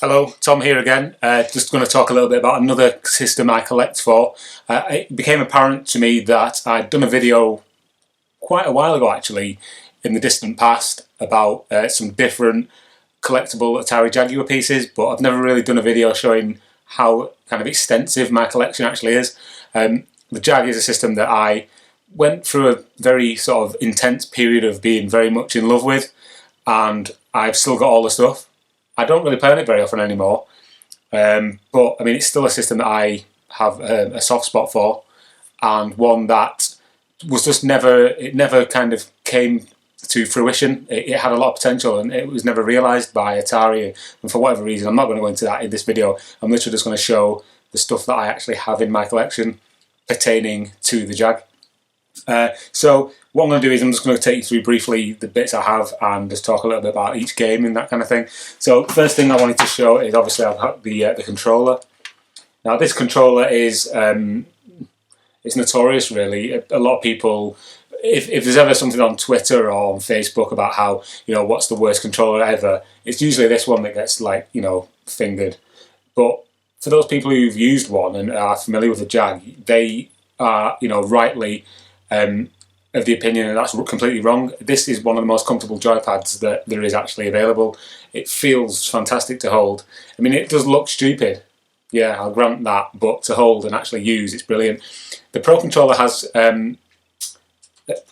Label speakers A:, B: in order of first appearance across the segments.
A: Hello, Tom here again. Just going to talk a little bit about another system I collect for. It became apparent to me that I'd done a video quite a while ago actually, in the distant past, about some different collectible Atari Jaguar pieces, but I've never really done a video showing how kind of extensive my collection actually is. The Jag is a system that I went through a very sort of intense period of being very much in love with, and I've still got all the stuff. I don't really play on it very often anymore, but I mean it's still a system that I have a soft spot for, and one that was just never kind of came to fruition. It had a lot of potential and it was never realised by Atari, and for whatever reason, I'm not going to go into that in this video. I'm literally just going to show the stuff that I actually have in my collection pertaining to the Jag. So what I'm going to do is I'm just going to take you through briefly the bits I have and just talk a little bit about each game and that kind of thing. So first thing I wanted to show is obviously I've got the controller. Now this controller is it's notorious really. A lot of people, if there's ever something on Twitter or on Facebook about how, you know, what's the worst controller ever, it's usually this one that gets, like, you know, fingered. But for those people who've used one and are familiar with the Jag, they are, you know, rightly of the opinion that that's completely wrong. This is one of the most comfortable joypads that there is actually available. It feels fantastic to hold. I mean, it does look stupid, yeah, I'll grant that, but to hold and actually use, it's brilliant. The Pro Controller has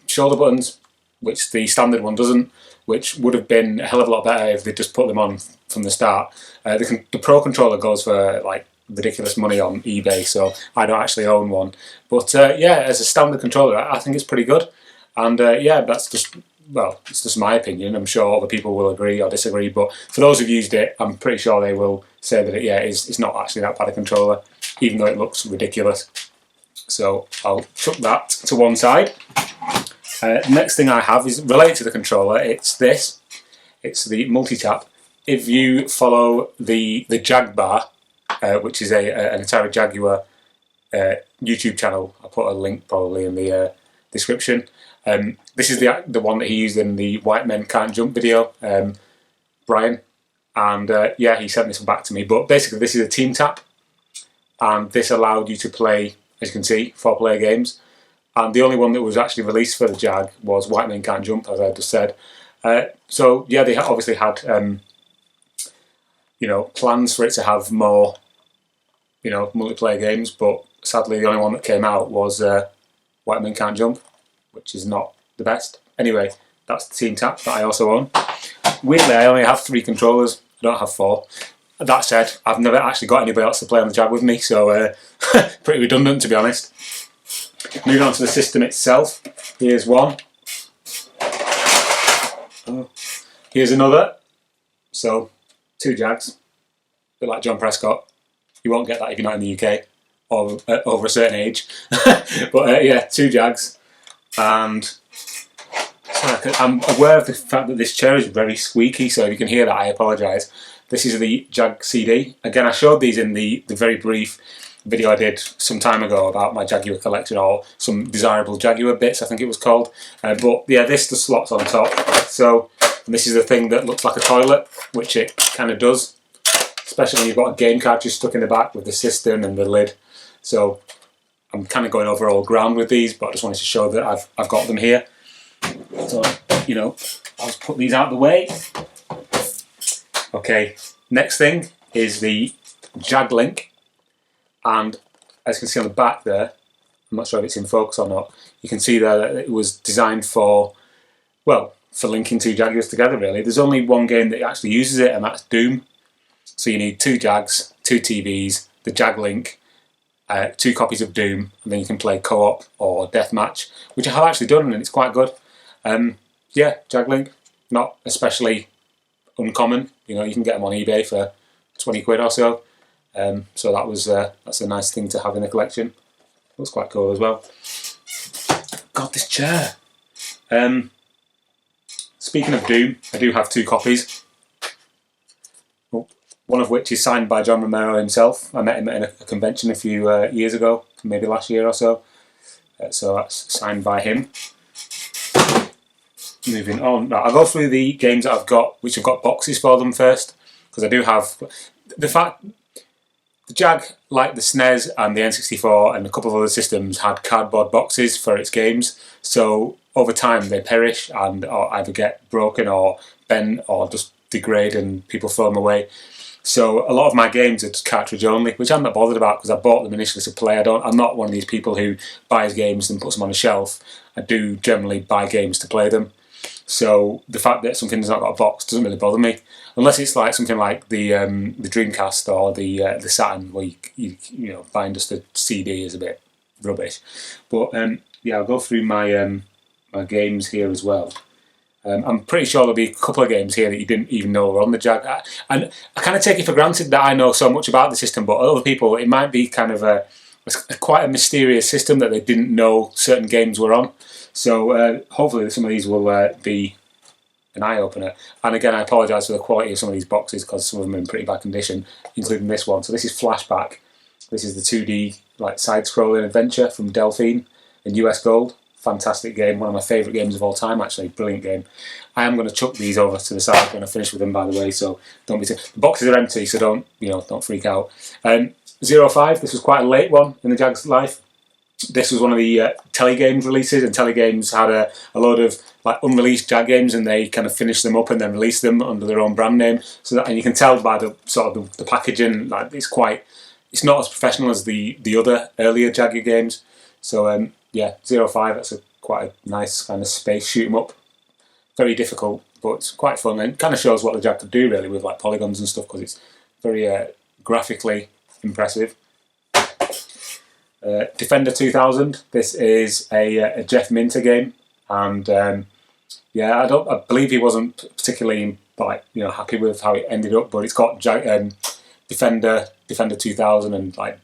A: shoulder buttons, which the standard one doesn't, which would have been a hell of a lot better if they just put them on from the start. The Pro Controller goes for like ridiculous money on eBay, so I don't actually own one. But yeah, as a standard controller, I think it's pretty good. And yeah, that's just, well, it's just my opinion. I'm sure other people will agree or disagree, but for those who've used it, I'm pretty sure they will say that it's not actually that bad a controller, even though it looks ridiculous. So I'll chuck that to one side. Next thing I have is related to the controller. It's this. It's the multi-tap. If you follow the Jaguar, which is an Atari Jaguar YouTube channel, I'll put a link probably in the description. This is the one that he used in the White Men Can't Jump video, Brian, and yeah, he sent this one back to me. But basically this is a team tap, and this allowed you to play, as you can see, 4-player games. And the only one that was actually released for the Jag was White Men Can't Jump, as I just said. So yeah, they obviously had you know, plans for it to have more, you know, multiplayer games, but sadly the only one that came out was White Men Can't Jump, which is not the best. Anyway, that's the team tap that I also own. Weirdly, I only have 3 controllers. I don't have 4. That said, I've never actually got anybody else to play on the Jag with me, so pretty redundant, to be honest. Moving on to the system itself, here's one. Here's another. So 2 Jags, a bit like John Prescott. You won't get that if you're not in the UK or over a certain age. But yeah, 2 Jags. And sorry, I'm aware of the fact that this chair is very squeaky, so if you can hear that, I apologise. This is the Jag CD. Again, I showed these in the very brief video I did some time ago about my Jaguar collection, or some desirable Jaguar bits, I think it was called. But yeah, this just slots on top. So this is the thing that looks like a toilet, which it kind of does, especially when you've got a game cartridge stuck in the back with the cistern and the lid. So I'm kind of going over old ground with these, but I just wanted to show that I've got them here. So, you know, I'll just put these out of the way. Okay, next thing is the Jag Link, and as you can see on the back there, I'm not sure if it's in focus or not, you can see there that it was designed for, well, for linking 2 Jaguars together really. There's only one game that actually uses it, and that's Doom. So you need 2 Jags, 2 TVs, the Jag Link, 2 copies of Doom, and then you can play co-op or deathmatch, which I have actually done, and it's quite good. Yeah, Jag Link, not especially uncommon. You know, you can get them on eBay for 20 quid or so. So that's a nice thing to have in the collection. Looks quite cool as well. God, this chair. Speaking of Doom, I do have 2 copies. One of which is signed by John Romero himself. I met him at a convention a few years ago, maybe last year or so. So that's signed by him. Moving on, now I'll go through the games that I've got, which have got boxes for them first, because I do have, the fact the Jag, like the SNES and the N64 and a couple of other systems, had cardboard boxes for its games. So over time they perish and or either get broken or bent or just degrade and people throw them away. So a lot of my games are just cartridge only, which I'm not bothered about because I bought them initially to play. I'm not one of these people who buys games and puts them on a shelf. I do generally buy games to play them. So the fact that something's not got a box doesn't really bother me, unless it's like something like the Dreamcast or the Saturn, where you know, buying just a CD is a bit rubbish. But yeah, I'll go through my my games here as well. I'm pretty sure there'll be a couple of games here that you didn't even know were on the Jag. And I kind of take it for granted that I know so much about the system, but other people, it might be kind of quite a mysterious system that they didn't know certain games were on. So hopefully some of these will be an eye-opener. And again, I apologise for the quality of some of these boxes because some of them are in pretty bad condition, including this one. So this is Flashback. This is the 2D like side-scrolling adventure from Delphine in US Gold. Fantastic game, one of my favourite games of all time actually, brilliant game. I am going to chuck these over to the side when I finish with them, by the way, so don't be the boxes are empty, so don't freak out. 05, this was quite a late one in the Jag's life. This was one of the Telegames releases, and Telegames had a load of like unreleased Jag games, and they kind of finished them up and then released them under their own brand name. So that, and you can tell by the sort of the packaging, like it's not as professional as the other earlier Jaguar games. So yeah, 05, that's quite a nice kind of space shoot 'em up. Very difficult, but it's quite fun, and kind of shows what the Jag could do really with like polygons and stuff, because it's very graphically impressive. Defender 2000. This is a Jeff Minter game, and yeah, I believe he wasn't particularly like happy with how it ended up, but it's got Defender 2000 and like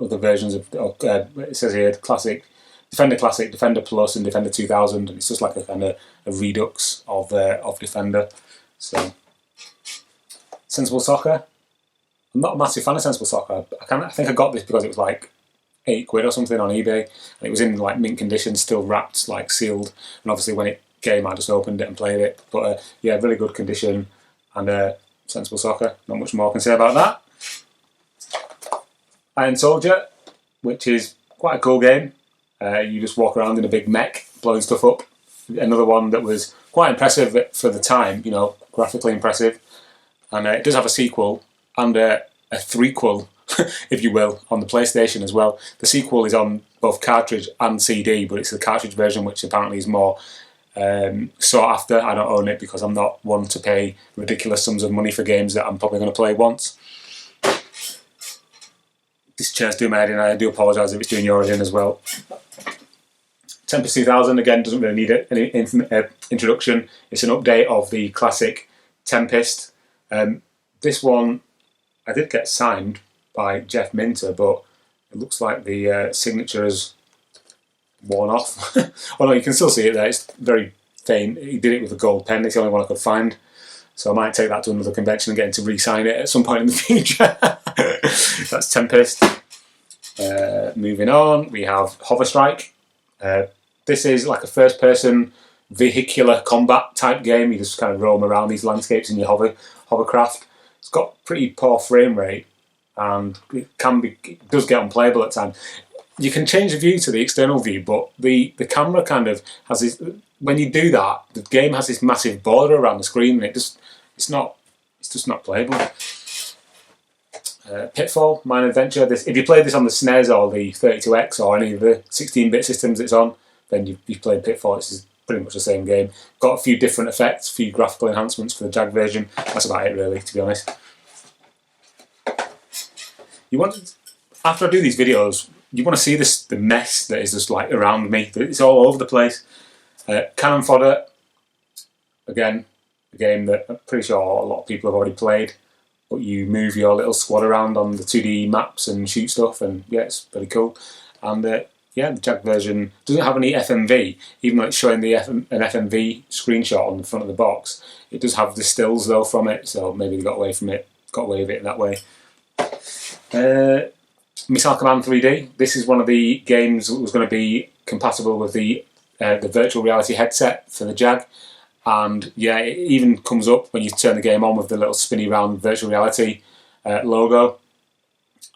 A: other versions of it says here Classic. Defender Classic, Defender Plus, and Defender 2000, and it's just like a kind of a redux of Defender. So, Sensible Soccer. I'm not a massive fan of Sensible Soccer. I think I got this because it was like £8 or something on eBay, and it was in like mint condition, still wrapped, like sealed. And obviously, when it came, I just opened it and played it. But yeah, really good condition, and Sensible Soccer. Not much more I can say about that. Iron Soldier, which is quite a cool game. You just walk around in a big mech, blowing stuff up. Another one that was quite impressive for the time, graphically impressive. And it does have a sequel and a threequel, if you will, on the PlayStation as well. The sequel is on both cartridge and CD, but it's the cartridge version, which apparently is more sought after. I don't own it because I'm not one to pay ridiculous sums of money for games that I'm probably going to play once. This chair's doing my head in, and I do apologise if it's doing yours in as well. Tempest 2000, again, doesn't really need any introduction. It's an update of the classic Tempest. This one, I did get signed by Jeff Minter, but it looks like the signature has worn off. Well, no, you can still see it there. It's very faint. He did it with a gold pen. It's the only one I could find. So I might take that to another convention and get him to re-sign it at some point in the future. That's Tempest. Moving on, we have Hover Strike. This is like a first-person vehicular combat type game. You just kind of roam around these landscapes in your hovercraft. It's got pretty poor frame rate, and it does get unplayable at times. You can change the view to the external view, but the camera kind of has this. When you do that, the game has this massive border around the screen, and it's just not playable. Pitfall, Mine Adventure. If you played this on the SNES or the 32X or any of the 16-bit systems it's on, then you've played Pitfall. It's pretty much the same game. Got a few different effects, a few graphical enhancements for the Jag version. That's about it, really, to be honest. After I do these videos, you want to see the mess that is just like around me. It's all over the place. Cannon Fodder, again, a game that I'm pretty sure a lot of people have already played. But you move your little squad around on the 2D maps and shoot stuff, and yeah, it's pretty cool. And yeah, the Jag version doesn't have any FMV, even though it's showing an FMV screenshot on the front of the box. It does have the stills though from it, so maybe they got away with it that way. Missile Command 3D. This is one of the games that was going to be compatible with the virtual reality headset for the Jag. And yeah, it even comes up when you turn the game on with the little spinny round virtual reality logo.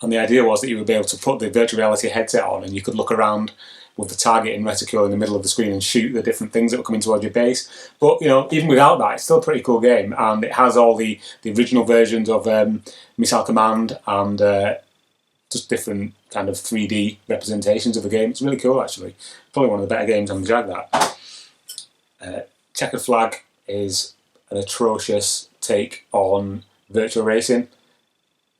A: And the idea was that you would be able to put the virtual reality headset on and you could look around with the target in reticule in the middle of the screen and shoot the different things that were coming towards your base. But even without that, it's still a pretty cool game, and it has all the original versions of Missile Command and just different kind of 3D representations of the game. It's really cool, actually. Probably one of the better games on the Jag, that. Checkered Flag is an atrocious take on virtual racing.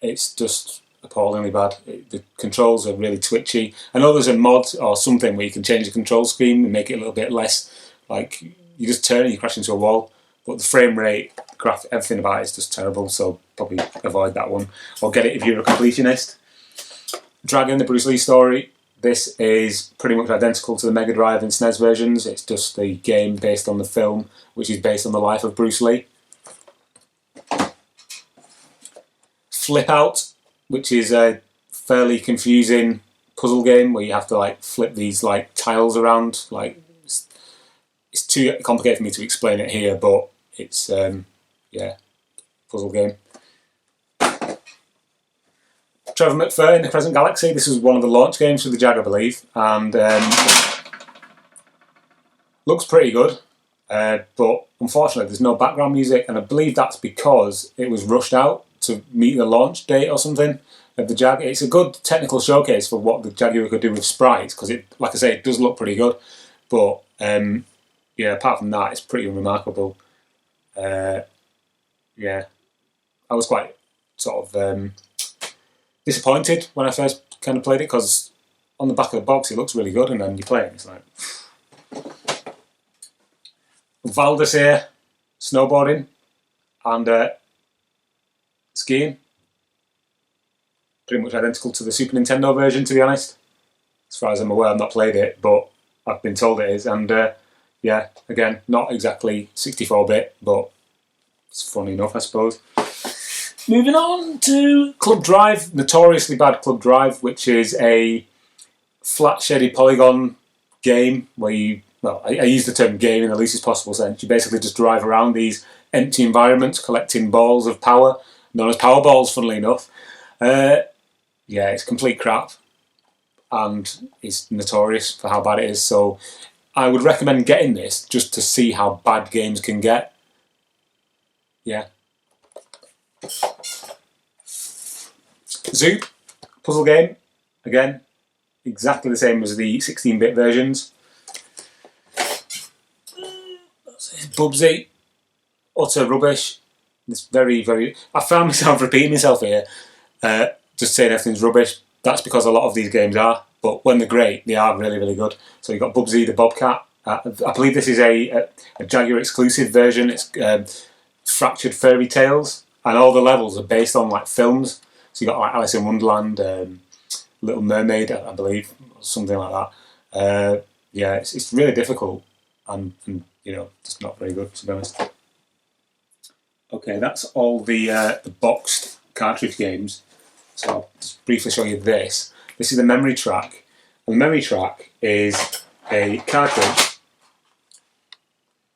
A: It's just appallingly bad. The controls are really twitchy. I know there's a mod or something where you can change the control scheme and make it a little bit less, like you just turn and you crash into a wall, but the frame rate, everything about it is just terrible, so probably avoid that one, or get it if you're a completionist. Dragon, the Bruce Lee story. This is pretty much identical to the Mega Drive and SNES versions. It's just the game based on the film, which is based on the life of Bruce Lee. Flip Out, which is a fairly confusing puzzle game where you have to like flip these like tiles around. Like it's too complicated for me to explain it here, but it's yeah, puzzle game. Trevor McFur in the Present Galaxy. This was one of the launch games for the Jag, I believe, and looks pretty good. But unfortunately, there's no background music, and I believe that's because it was rushed out to meet the launch date or something of the Jag. It's a good technical showcase for what the Jaguar could do with sprites, because it, like I say, it does look pretty good. But yeah, apart from that, it's pretty unremarkable. Yeah, I was quite sort of disappointed when I first kind of played it, because on the back of the box it looks really good, and then you play it and it's like Valdez here, snowboarding and skiing. Pretty much identical to the Super Nintendo version, to be honest. As far as I'm aware, I've not played it, but I've been told it is. And yeah, again, not exactly 64-bit, but it's funny enough, I suppose. Moving on to Club Drive, notoriously bad Club Drive, which is a flat shaded polygon game where you, well, I use the term game in the least possible sense. You basically just drive around these empty environments collecting balls of power, known as power balls, funnily enough. Yeah, it's complete crap, and it's notorious for how bad it is, so I would recommend getting this just to see how bad games can get. Yeah. Zoop, puzzle game, again, exactly the same as the 16-bit versions. Bubsy, utter rubbish. It's very. I found myself repeating myself here, just saying everything's rubbish. That's because a lot of these games are, but when they're great, they are really good. So you've got Bubsy the Bobcat. I believe this is a Jaguar exclusive version. It's Fractured Fairy Tales, and all the levels are based on like films. So you got like Alice in Wonderland, Little Mermaid, I believe, something like that. Yeah, it's really difficult, and just not very good, to be honest. Okay, that's all the boxed cartridge games. So I'll just briefly show you this. This is the memory track. And the memory track is a cartridge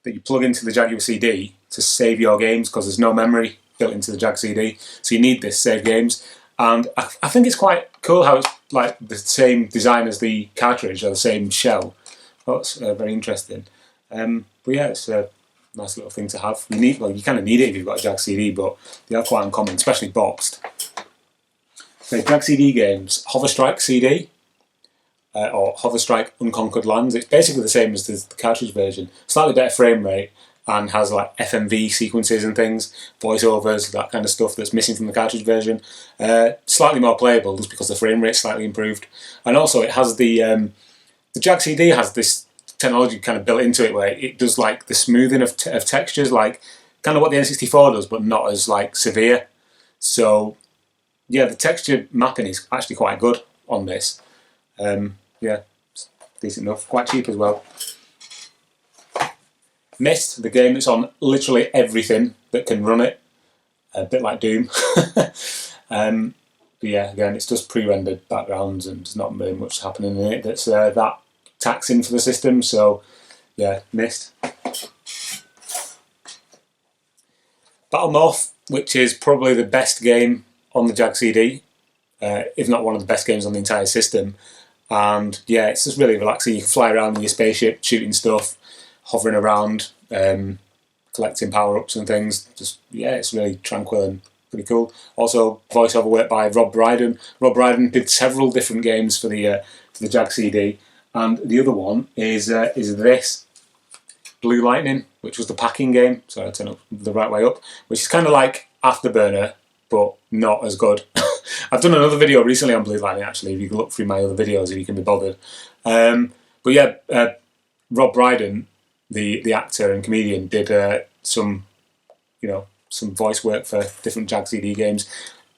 A: that you plug into the Jaguar CD to save your games, because there's no memory built into the Jag CD. So you need this to save games. And I think it's quite cool how it's like the same design as the cartridge, or the same shell. That's very interesting. But yeah, it's a nice little thing to have. You kind of need it if you've got a Jag CD, but they are quite uncommon, especially boxed. Okay, Jag CD games, Hover Strike CD, or Hover Strike Unconquered Lands. It's basically the same as the cartridge version. Slightly better frame rate, and has like FMV sequences and things, voiceovers, that kind of stuff that's missing from the cartridge version. Slightly more playable just because the frame rate's slightly improved. And also it has the Jag CD has this technology kind of built into it where it does like the smoothing of textures, like kind of what the N64 does, but not as like severe. So yeah, the texture mapping is actually quite good on this. Yeah, it's decent enough, quite cheap as well. Myst, the game that's on literally everything that can run it, a bit like Doom. But yeah, again, it's just pre-rendered backgrounds and there's not really much happening in it that's that taxing for the system, so yeah, Myst. Battle Morph, which is probably the best game on the Jag CD, if not one of the best games on the entire system. And yeah, it's just really relaxing. You can fly around in your spaceship, shooting stuff, hovering around, collecting power-ups and things. Just, yeah, it's really tranquil and pretty cool. Also, voiceover work by Rob Brydon. Rob Brydon did several different games for the Jag CD, and the other one is this Blue Lightning, which was the packing game. So I turn up the right way up, which is kind of like Afterburner, but not as good. I've done another video recently on Blue Lightning, actually, if you can look through my other videos if you can be bothered. But yeah, Rob Brydon, the actor and comedian, did some voice work for different Jag CD games.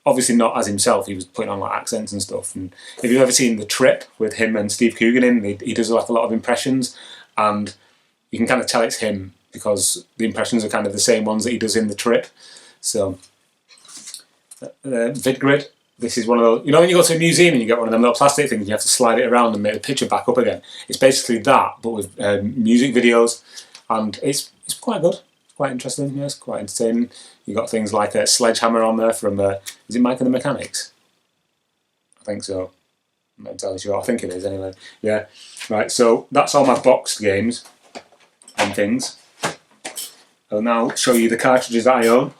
A: Obviously not as himself, he was putting on like accents and stuff. And if you've ever seen The Trip with him and Steve Coogan in, he does like a lot of impressions, and you can kind of tell it's him because the impressions are kind of the same ones that he does in The Trip. So, VidGrid. This is one of those, when you go to a museum and you get one of them little plastic things, you have to slide it around and make the picture back up again. It's basically that, but with music videos, and it's quite good. It's quite interesting. Yeah, it's quite entertaining. You got things like a Sledgehammer on there from is it Mike and the Mechanics? I think so. I'm not entirely sure. I think it is anyway. Yeah. Right. So that's all my boxed games and things. I'll now show you the cartridges that I own.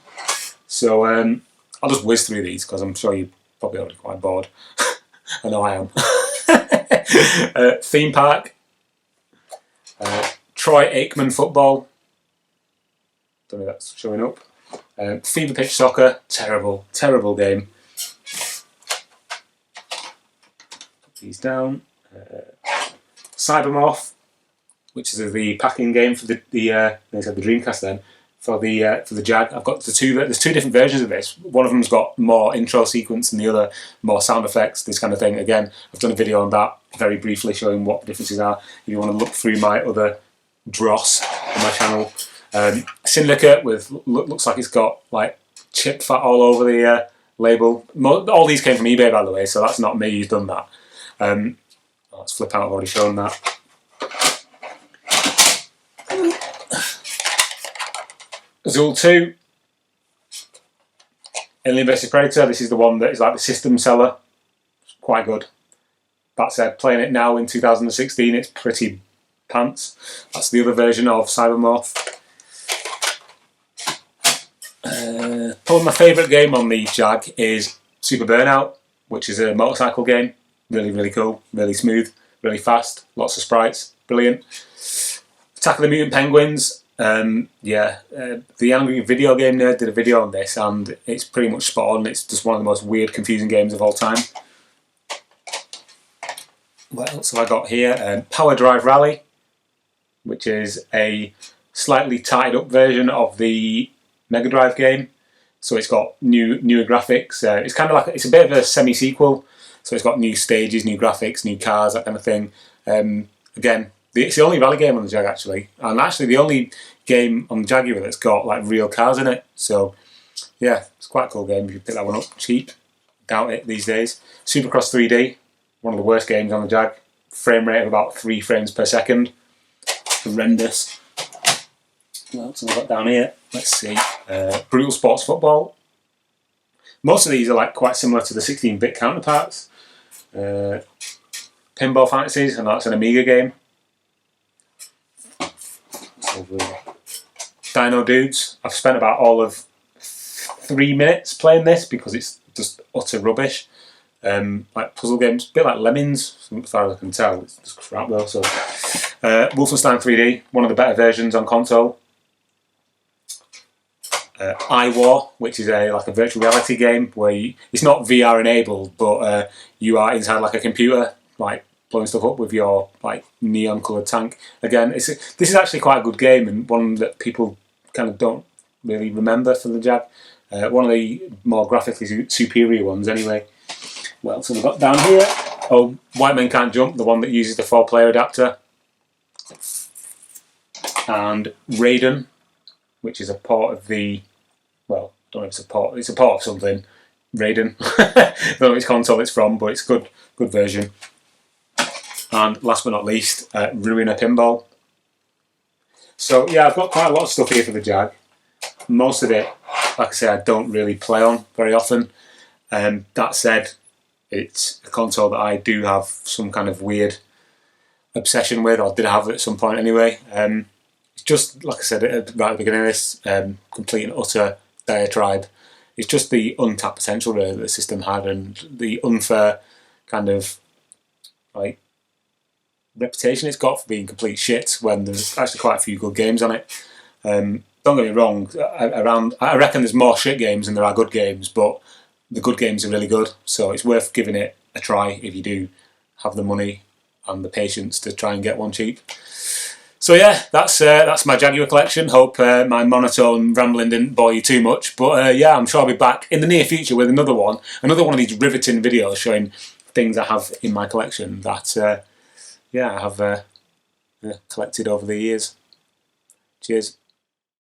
A: So I'll just whiz through these because I'm sure you're probably already quite bored. I know I am. Theme Park. Troy Aikman Football. Don't know if that's showing up. Fever Pitch Soccer. Terrible, terrible game. Put these down. Cybermorph, which is the packing game for the Dreamcast then. For the Jag, I've got there's two different versions of this. One of them's got more intro sequence and the other more sound effects, this kind of thing. Again, I've done a video on that very briefly showing what the differences are. If you want to look through my other dross on my channel. Syndicate with looks like it's got like chip fat all over the label. All these came from eBay, by the way, so that's not me who's done that. Let's flip out, I've already shown that. Azul 2, Alien vs Predator. This is the one that is like the system seller. It's quite good. That said, playing it now in 2016, it's pretty pants. That's the other version of Cybermorph. Probably my favourite game on the Jag is Super Burnout, which is a motorcycle game. Really, really cool, really smooth, really fast, lots of sprites, brilliant. Attack of the Mutant Penguins. The Angry Video Game Nerd did a video on this, and it's pretty much spot on. It's just one of the most weird, confusing games of all time. What else have I got here? Power Drive Rally, which is a slightly tied up version of the Mega Drive game. So it's got newer graphics. It's kind of like it's a bit of a semi-sequel. So it's got new stages, new graphics, new cars, that kind of thing. Again, it's the only rally game on the Jag actually, and actually the only game on the Jaguar that's got like real cars in it. So yeah, it's quite a cool game if you pick that one up cheap. Doubt it these days. Supercross 3D, one of the worst games on the Jag. Frame rate of about 3 frames per second. Horrendous. What else have I got down here? Let's see. Brutal Sports Football. Most of these are like quite similar to the 16-bit counterparts. Pinball Fantasies, and that's an Amiga game. Dino Dudes. I've spent about all of 3 minutes playing this because it's just utter rubbish. Like puzzle games, a bit like Lemmings, as far as I can tell. It's just crap though. So, Wolfenstein 3D, one of the better versions on console. iWar, which is like a virtual reality game where it's not VR enabled, but you are inside like a computer, like blowing stuff up with your like neon coloured tank. Again, this is actually quite a good game and one that people kind of don't really remember for the Jag. One of the more graphically superior ones anyway. What else have I got down here? Oh, White Men Can't Jump, the one that uses the 4-player adapter. And Raiden, which is a port of the, well, I don't know if it's a port of something. Raiden. I don't know which console it's from, but it's a good version. And last but not least, Ruiner Pinball. So yeah, I've got quite a lot of stuff here for the Jag. Most of it, like I say, I don't really play on very often. That said, it's a console that I do have some kind of weird obsession with, or did have at some point anyway. It's just, like I said right at the beginning of this, complete and utter diatribe. It's just the untapped potential really that the system had, and the unfair kind of like reputation it's got for being complete shit when there's actually quite a few good games on it. Don't get me wrong, I reckon there's more shit games than there are good games, but the good games are really good, so it's worth giving it a try if you do have the money and the patience to try and get one cheap. So yeah, that's my Jaguar collection. Hope my monotone rambling didn't bore you too much, but yeah, I'm sure I'll be back in the near future with another one of these riveting videos showing things I have in my collection that I have collected over the years. Cheers.